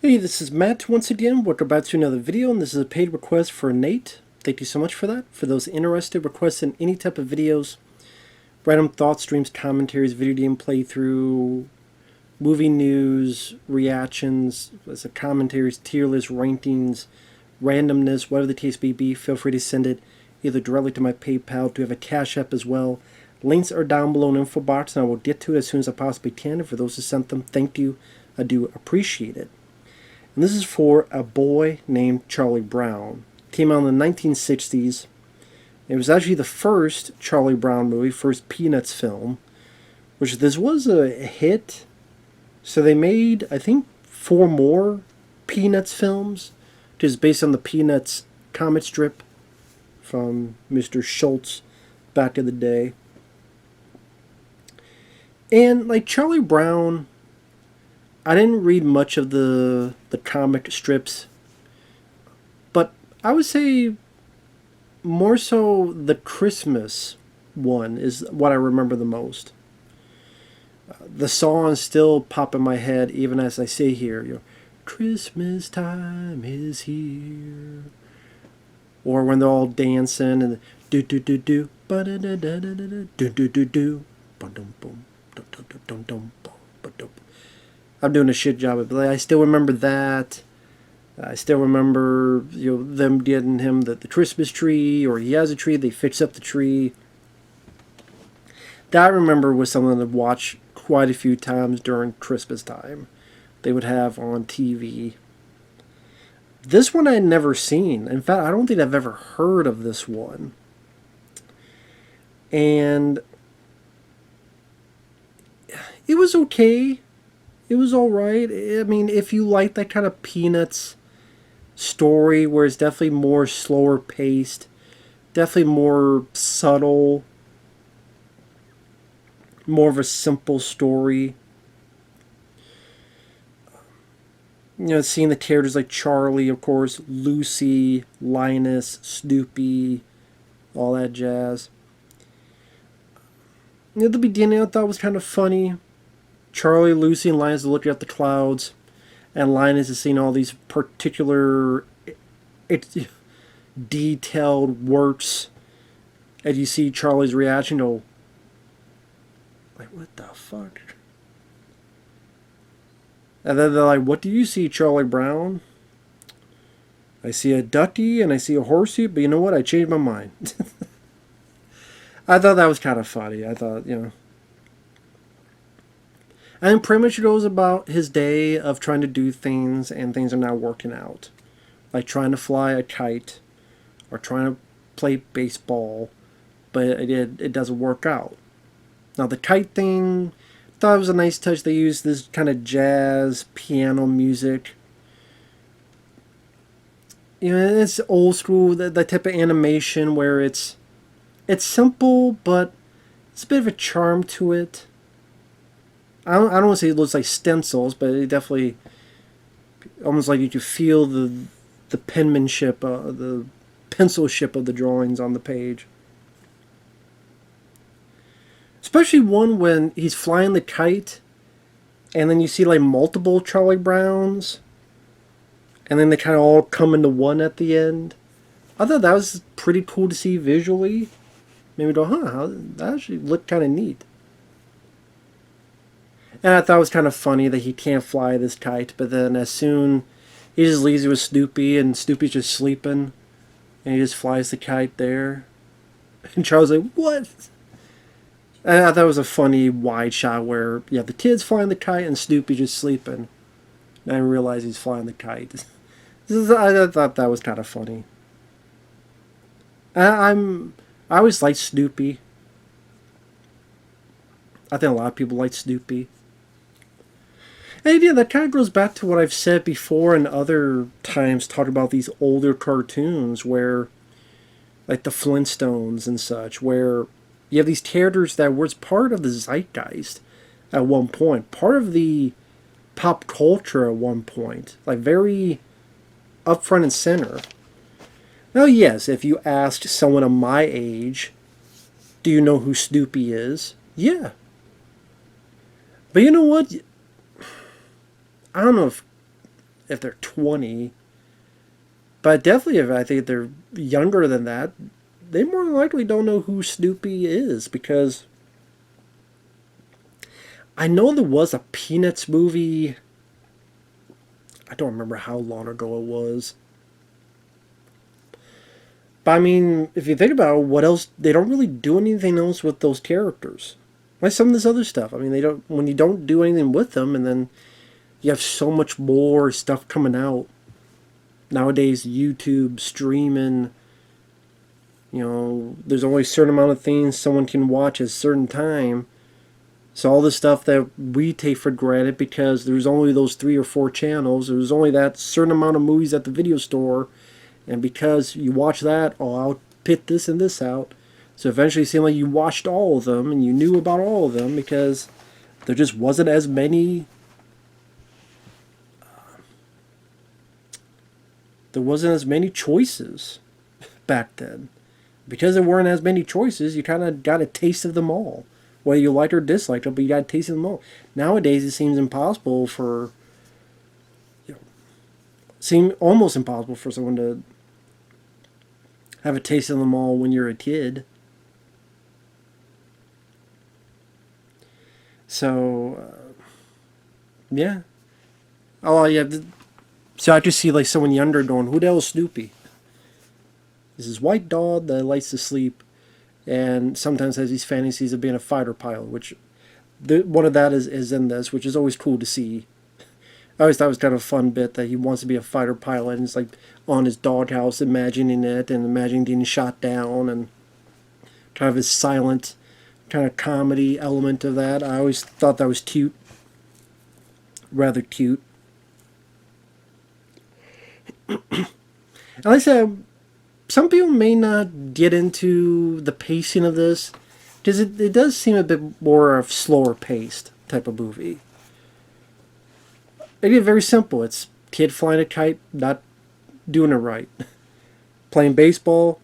Hey, this is Matt once again. Welcome back to another video, and this is a paid request for Nate. Thank you so much for that. For those interested, requests in any type of videos, random thoughts, streams, commentaries, video game playthrough, movie news, reactions, as a commentaries, tier list, rankings, randomness, whatever the case may be, feel free to send it either directly to my PayPal. Do have a Cash App as well. Links are down below in the info box, and I will get to it as soon as I possibly can. And for those who sent them, thank you. I do appreciate it. And this is for a boy named Charlie Brown. Came out in the 1960s. It was actually the first Charlie Brown movie, first Peanuts film, which this was a hit. So they made, I think, 4 more Peanuts films, which is based on the Peanuts comic strip from Mr. Schulz back in the day. And like Charlie Brown, I didn't read much of the comic strips, but I would say more so the Christmas one is what I remember the most. The songs still pop in my head even as I say here, Christmas time is here. Or when they're all dancing and do do do do ba da da da da da do do do do ba dum bum dum dum dum dum ba dum. I'm doing a shit job of it, but I still remember that. I still remember them getting him the Christmas tree, or he has a tree, they fix up the tree. That I remember was something I'd watch quite a few times during Christmas time. They would have on TV. This one I had never seen. In fact, I don't think I've ever heard of this one. And it was okay. It was alright. I mean, if you like that kind of Peanuts story where it's definitely more slower paced, definitely more subtle, more of a simple story. Seeing the characters like Charlie, of course, Lucy, Linus, Snoopy, all that jazz. At the beginning I thought was kind of funny. Charlie, Lucy, and Linus are looking at the clouds, and Linus is seeing all these particular detailed works, and you see Charlie's reaction to, like, what the fuck? And then they're like, what do you see, Charlie Brown? I see a ducky and I see a horsey, but you know what? I changed my mind. I thought that was kind of funny. I thought, And pretty much it goes about his day of trying to do things and things are not working out. Like trying to fly a kite or trying to play baseball, but it doesn't work out. Now the kite thing, I thought it was a nice touch. They used this kind of jazz piano music. It's old school, that type of animation where it's simple, but it's a bit of a charm to it. I don't want to say it looks like stencils, but it definitely almost like you can feel the penmanship, the pencilship of the drawings on the page. Especially one when he's flying the kite, and then you see like multiple Charlie Browns, and then they kind of all come into one at the end. I thought that was pretty cool to see visually. Maybe go, that actually looked kind of neat. And I thought it was kind of funny that he can't fly this kite, but then as soon he just leaves it with Snoopy, and Snoopy's just sleeping, and he just flies the kite there. And Charles like, what? And I thought it was a funny wide shot where you have the kids flying the kite and Snoopy just sleeping. And I didn't realize he's flying the kite. I thought that was kind of funny. I always liked Snoopy. I think a lot of people like Snoopy. And yeah, that kind of goes back to what I've said before and other times talking about these older cartoons where, like the Flintstones and such, where you have these characters that were part of the zeitgeist at one point, part of the pop culture at one point, like very up front and center. Now, yes, if you asked someone of my age, do you know who Snoopy is? Yeah. But you know what? I don't know if if they're 20. But definitely, if I think they're younger than that, they more than likely don't know who Snoopy is, because I know there was a Peanuts movie. I don't remember how long ago it was. But I mean, if you think about it, what else? They don't really do anything else with those characters. Like some of this other stuff. I mean, they don't. When you don't do anything with them, and then you have so much more stuff coming out nowadays. YouTube, streaming. You know, there's only a certain amount of things someone can watch at a certain time. So all the stuff that we take for granted because there's only those 3 or 4 channels, there's only that certain amount of movies at the video store, and because you watch that, oh, I'll pit this and this out. So eventually it seemed like you watched all of them and you knew about all of them because there just wasn't as many. There wasn't as many choices back then. Because there weren't as many choices, you kind of got a taste of them all. Whether you liked or disliked them, but you got a taste of them all. Nowadays, it seems impossible for, almost impossible for someone to have a taste of them all when you're a kid. So, yeah. Oh, yeah. So I just see like someone younger going, "Who the hell is Snoopy?" This is white dog that likes to sleep, and sometimes has these fantasies of being a fighter pilot, which one of that is in this, which is always cool to see. I always thought it was kind of a fun bit that he wants to be a fighter pilot, and it's like on his doghouse imagining it and imagining getting shot down, and kind of his silent kind of comedy element of that. I always thought that was cute. Rather cute. And like I said, some people may not get into the pacing of this because it does seem a bit more of slower paced type of movie. It is very simple. It's kid flying a kite, not doing it right. Playing baseball.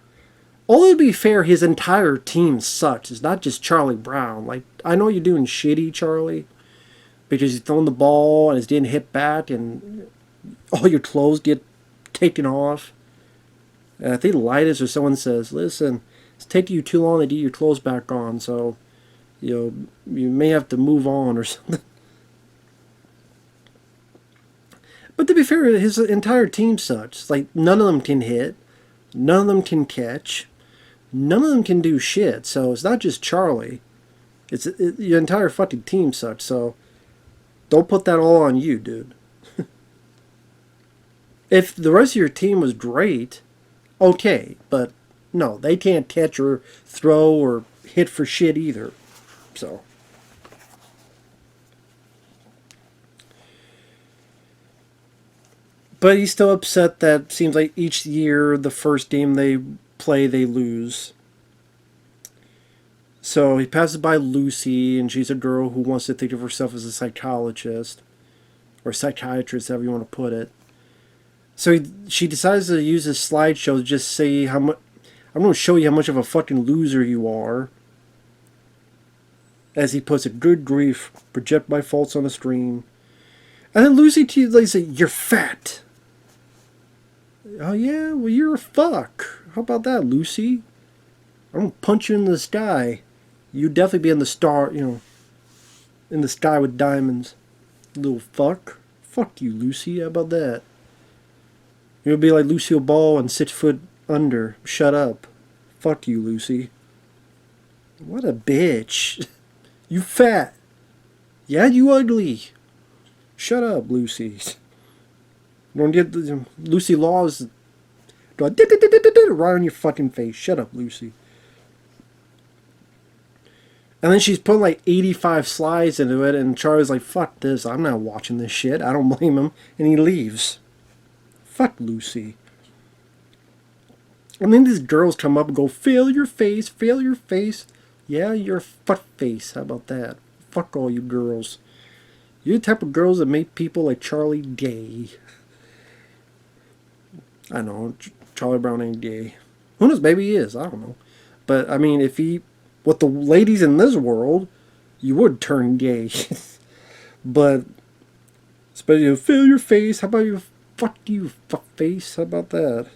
Although to be fair, his entire team sucks. It's not just Charlie Brown. Like, I know you're doing shitty, Charlie, because you're throwing the ball and it's getting hit back and all your clothes get taken off. I think Linus or someone says, "Listen, it's taking you too long to get your clothes back on, so you may have to move on," or something. But to be fair, his entire team sucks. Like, none of them can hit, none of them can catch, none of them can do shit. So it's not just Charlie. Your entire fucking team sucks. So don't put that all on you, dude. If the rest of your team was great, okay, but no, they can't catch or throw or hit for shit either. So, but he's still upset that seems like each year the first game they play they lose. So he passes by Lucy, and she's a girl who wants to think of herself as a psychologist or psychiatrist, however you want to put it. So she decides to use this slideshow to just say how much. I'm going to show you how much of a fucking loser you are. As he puts it, "Good grief, project my faults on the screen." And then Lucy says, "You're fat." Oh yeah, well you're a fuck. How about that, Lucy? I'm going to punch you in the sky. You'd definitely be in the star, in the sky with diamonds. Little fuck. Fuck you, Lucy. How about that? You'll be like Lucille Ball and 6 foot under. Shut up. Fuck you, Lucy. What a bitch. You fat. Yeah, you ugly. Shut up, Lucy. Don't get Lucy Law's going right on your fucking face. Shut up, Lucy. And then she's putting like 85 slides into it, and Charlie's like, "Fuck this. I'm not watching this shit." I don't blame him. And he leaves. Fuck Lucy. And then these girls come up and go, "Fail your face, fail your face." Yeah, you're a fuck face. How about that? Fuck all you girls. You're the type of girls that make people like Charlie gay. I know, Charlie Brown ain't gay. Who knows, maybe he is. I don't know. But, I mean, if he, with the ladies in this world, you would turn gay. But, fail your face. How about you fuck you, fuckface. How about that?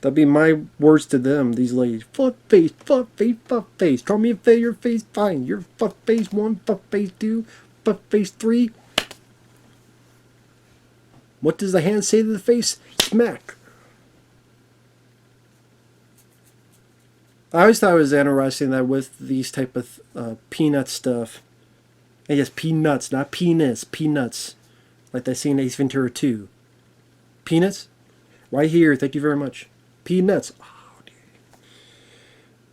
That'd be my words to them, these ladies. Fuckface, fuckface, fuckface. Call me a your face, fine. You're fuckface 1, fuckface 2, fuckface 3. What does the hand say to the face? Smack. I always thought it was interesting that with these type of peanut stuff, and yes, peanuts, not penis, peanuts, like they see in Ace Ventura 2. Peanuts? Right here, thank you very much. Peanuts. Oh, dear.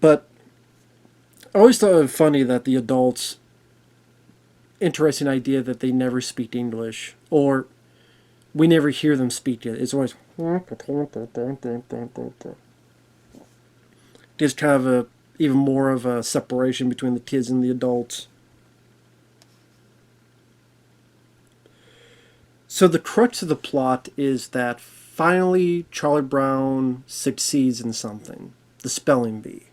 But I always thought it funny that the adults, interesting idea that they never speak English, or we never hear them speak it. It's always just kind of a even more of a separation between the kids and the adults. So the crux of the plot is that finally Charlie Brown succeeds in something, the spelling bee.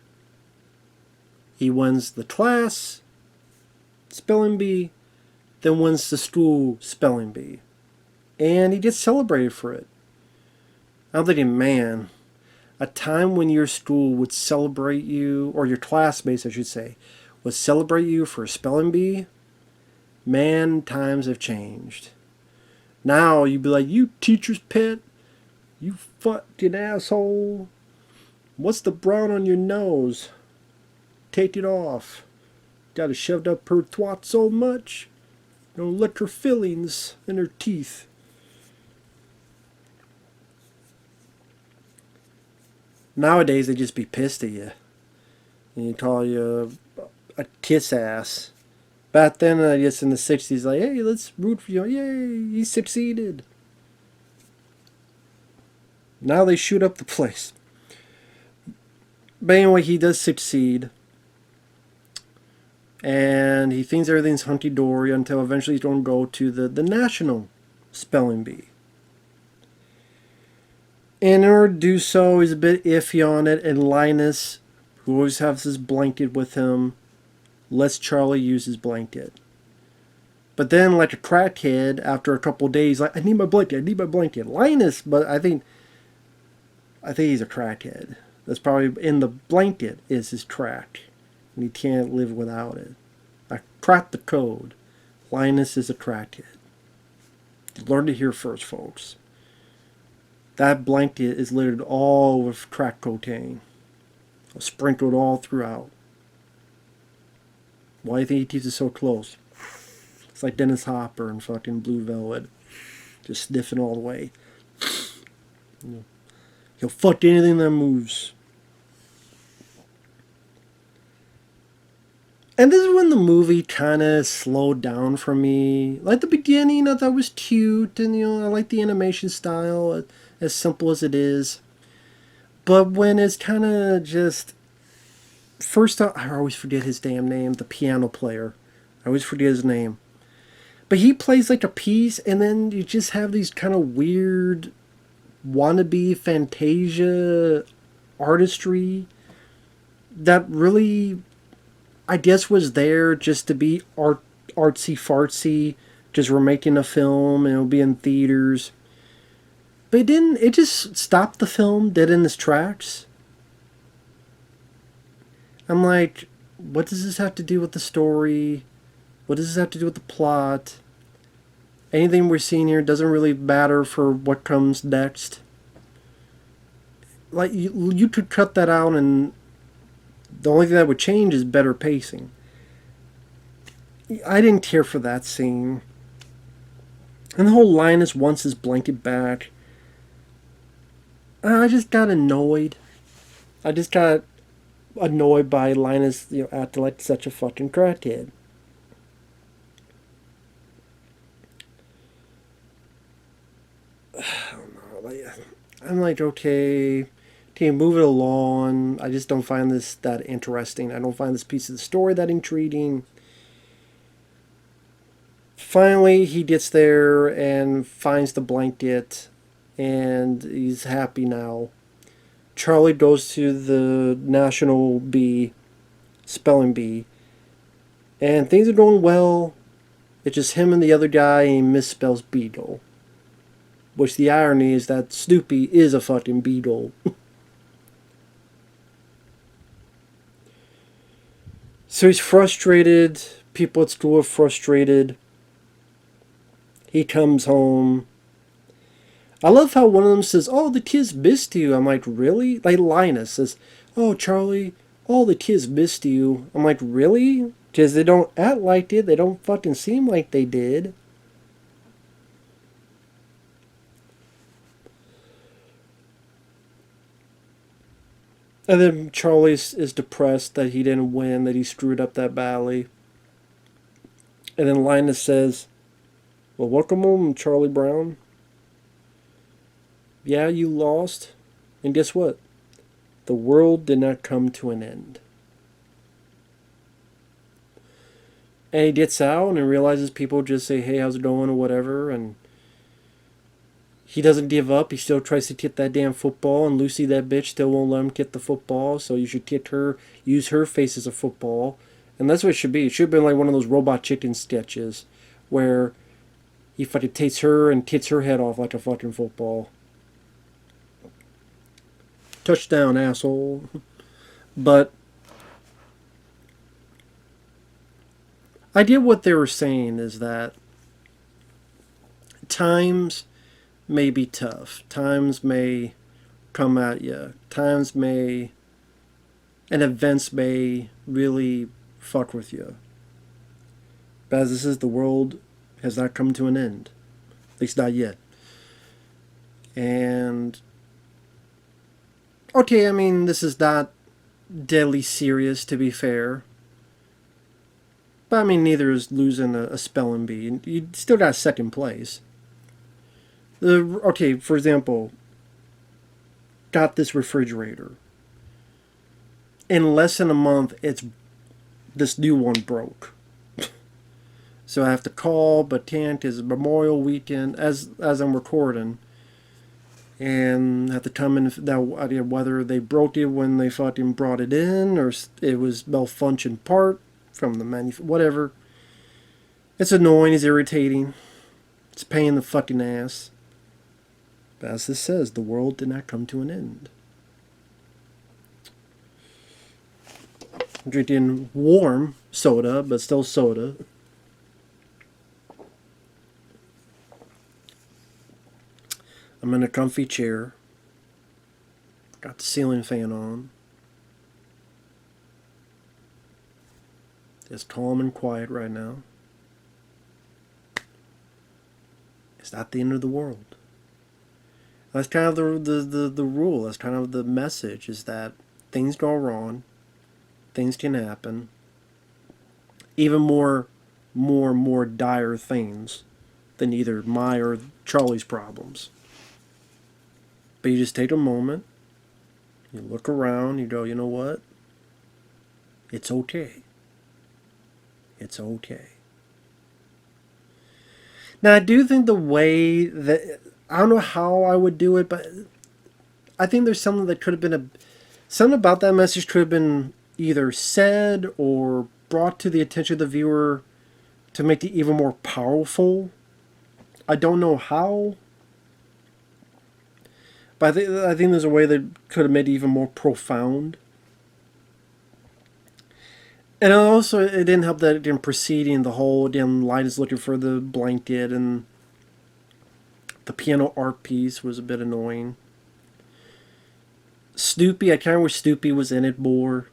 He wins the class spelling bee, then wins the school spelling bee. And he gets celebrated for it. I'm thinking, man, a time when your school would celebrate you, or your classmates, I should say, would celebrate you for a spelling bee, man, times have changed. Now you'd be like, you teacher's pet, you fucking asshole. What's the brown on your nose? Take it off. Got it shoved up her twat so much. Don't let her fillings in her teeth. Nowadays they just be pissed at you. And you call you a kiss ass. Back then, I guess in the 60s, like, hey, let's root for you. Yay, he succeeded. Now they shoot up the place. But anyway, he does succeed. And he thinks everything's hunky-dory until eventually he's going to go to the national spelling bee. And in order to do so, he's a bit iffy on it. And Linus, who always has his blanket with him, lets Charlie use his blanket. But then, like a crackhead, after a couple of days, like, I need my blanket, I need my blanket. Linus, but I think he's a crackhead. That's probably in the blanket is his crack. And he can't live without it. I cracked the code. Linus is a crackhead. Learn to hear first, folks. That blanket is littered all with crack cocaine. Sprinkled all throughout. Why do you think he keeps it so close? It's like Dennis Hopper and fucking Blue Velvet. Just sniffing all the way. He'll fuck anything that moves. And this is when the movie kind of slowed down for me. Like the beginning, I thought was cute. And, I like the animation style, as simple as it is. But when it's kind of just... First off, I always forget his damn name, the piano player. I always forget his name. But he plays like a piece, and then you just have these kind of weird wannabe Fantasia artistry that really, I guess, was there just to be artsy-fartsy, just we're making a film and it'll be in theaters. But it didn't, it just stopped the film dead in its tracks. I'm like, what does this have to do with the story? What does this have to do with the plot? Anything we're seeing here doesn't really matter for what comes next. Like, you could cut that out and the only thing that would change is better pacing. I didn't care for that scene. And the whole Linus wants his blanket back. I just got annoyed. I just got annoyed by Linus, acting like such a fucking crackhead. I don't know. I'm like, okay, can you move it along? I just don't find this that interesting. I don't find this piece of the story that intriguing. Finally, he gets there and finds the blanket, and he's happy now. Charlie goes to the national bee, spelling bee, and things are going well. It's just him and the other guy, and he misspells beetle. Which the irony is that Snoopy is a fucking beetle. So he's frustrated. People at school are frustrated. He comes home. I love how one of them says, "Oh, the kids missed you." I'm like, really? Like Linus says, "Oh, Charlie, all the kids missed you." I'm like, really? Because they don't act like it. They don't fucking seem like they did. And then Charlie is depressed that he didn't win, that he screwed up that ballet. And then Linus says, "Well, welcome home, Charlie Brown. Yeah, you lost. And guess what? The world did not come to an end." And he gets out and realizes people just say, "Hey, how's it going?" or whatever. And he doesn't give up. He still tries to kick that damn football. And Lucy, that bitch, still won't let him kick the football. So you should kick her, use her face as a football. And that's what it should be. It should have been like one of those Robot Chicken sketches where he fucking takes her and kicks her head off like a fucking football. Touchdown, asshole. But I get what they were saying is that times may be tough. Times may come at you. Times may, and events may really fuck with you. But as this is, the world has not come to an end. At least not yet. And okay, I mean, this is not deadly serious, to be fair. But I mean, neither is losing a spelling bee. You still got second place. Okay, for example, got this refrigerator. In less than a month, this new one broke. So I have to call, but can't. It's Memorial Weekend as I'm recording. And have to come in that idea whether they broke it when they fucking brought it in, or it was malfunction part from the whatever. It's annoying, it's irritating. It's a pain in the fucking ass. But as this says, the world did not come to an end. I'm drinking warm soda, but still soda. I'm in a comfy chair. Got the ceiling fan on. It's calm and quiet right now. It's not the end of the world. That's kind of the rule. That's kind of the message, is that things go wrong. Things can happen. Even more dire things than either my or Charlie's problems. But you just take a moment, you look around, you go, you know what? It's okay. It's okay. Now, I do think the way that, I don't know how I would do it, but I think there's something that could have been something about that message could have been either said or brought to the attention of the viewer to make it even more powerful. I don't know how. But I think there's a way that could have made it even more profound. And also, it didn't help that in preceding the whole, again, Linus looking for the blanket, and the piano art piece was a bit annoying. Snoopy, I kind of wish Snoopy was in it more.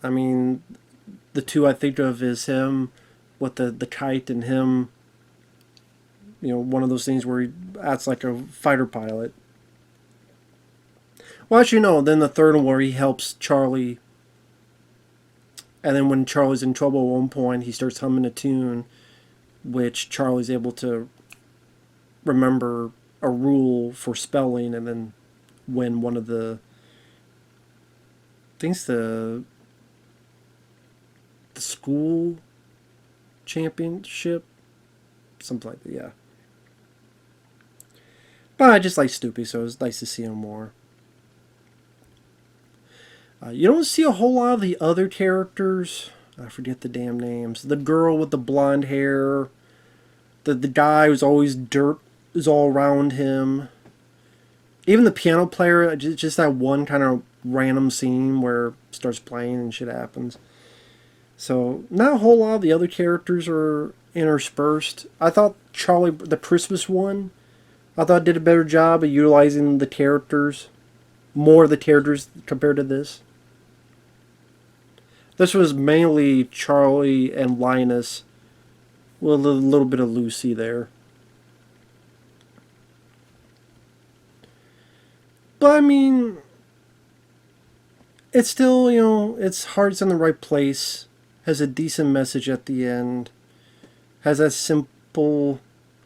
I mean, the two I think of is him with the kite, and him, you know, one of those things where he acts like a fighter pilot. Well, actually, no. Then the third one where he helps Charlie. And then when Charlie's in trouble at one point, he starts humming a tune, which Charlie's able to remember a rule for spelling, and then win one of the, I think it's the school championship. Something like that, yeah. But I just like Snoopy, so it was nice to see him more. You don't see a whole lot of the other characters. I forget the damn names. The girl with the blonde hair. The guy who's always dirt is all around him. Even the piano player, just that one kind of random scene where it starts playing and shit happens. So, not a whole lot of the other characters are interspersed. I thought Charlie, the Christmas one, I thought did a better job of utilizing the characters. More of the characters compared to this. This was mainly Charlie and Linus with a little bit of Lucy there. But I mean, it's still, you know, its heart's in the right place. Has a decent message at the end. Has that simple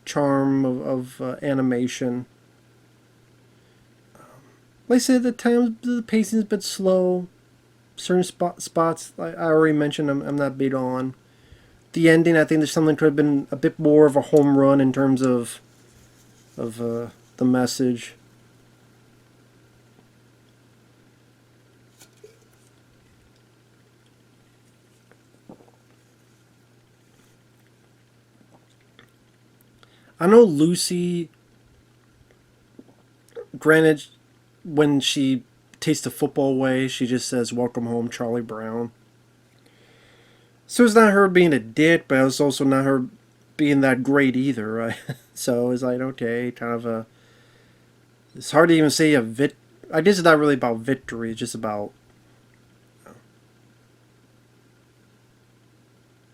charm of animation. Like I said, at times the pacing's a bit slow. Certain spots I already mentioned I'm not big on. The ending, I think there's something could have been a bit more of a home run in terms of the message. I know Lucy, granted, when she takes the football away, she just says, "Welcome home, Charlie Brown." So it's not her being a dick, but it's also not her being that great either, right? So it's like, okay, kind of a... It's hard to even say a I guess it's not really about victory, it's just about...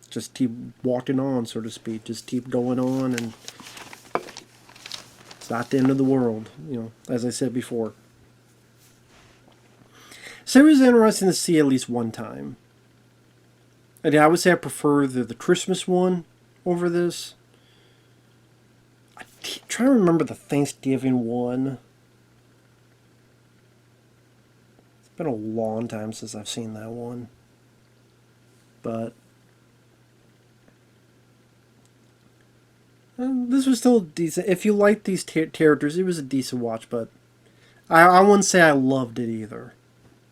Just keep walking on, so to speak. Just keep going on, and... It's not the end of the world, you know, as I said before. So it was interesting to see at least one time. And I would say I prefer the Christmas one over this. I'm trying to remember the Thanksgiving one. It's been a long time since I've seen that one. But this was still decent. If you like these characters, it was a decent watch, but I wouldn't say I loved it either.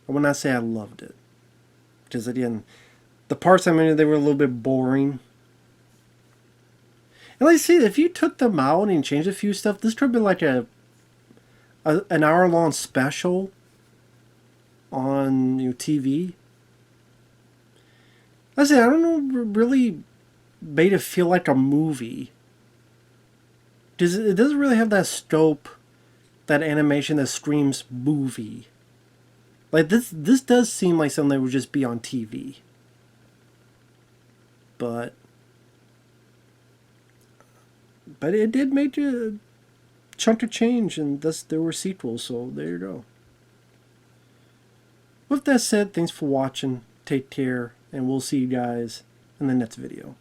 I would not say I loved it. Because again, the parts I mean, they were a little bit boring. And like I say, if you took them out and changed a few stuff, this could have been like an hour-long special on TV. I say, I don't know, really made it feel like a movie. Because it doesn't really have that scope, that animation that screams movie. Like this does seem like something that would just be on TV. But it did make a chunk of change, and thus there were sequels, so there you go. With that said, thanks for watching, take care, and we'll see you guys in the next video.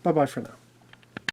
Bye bye for now.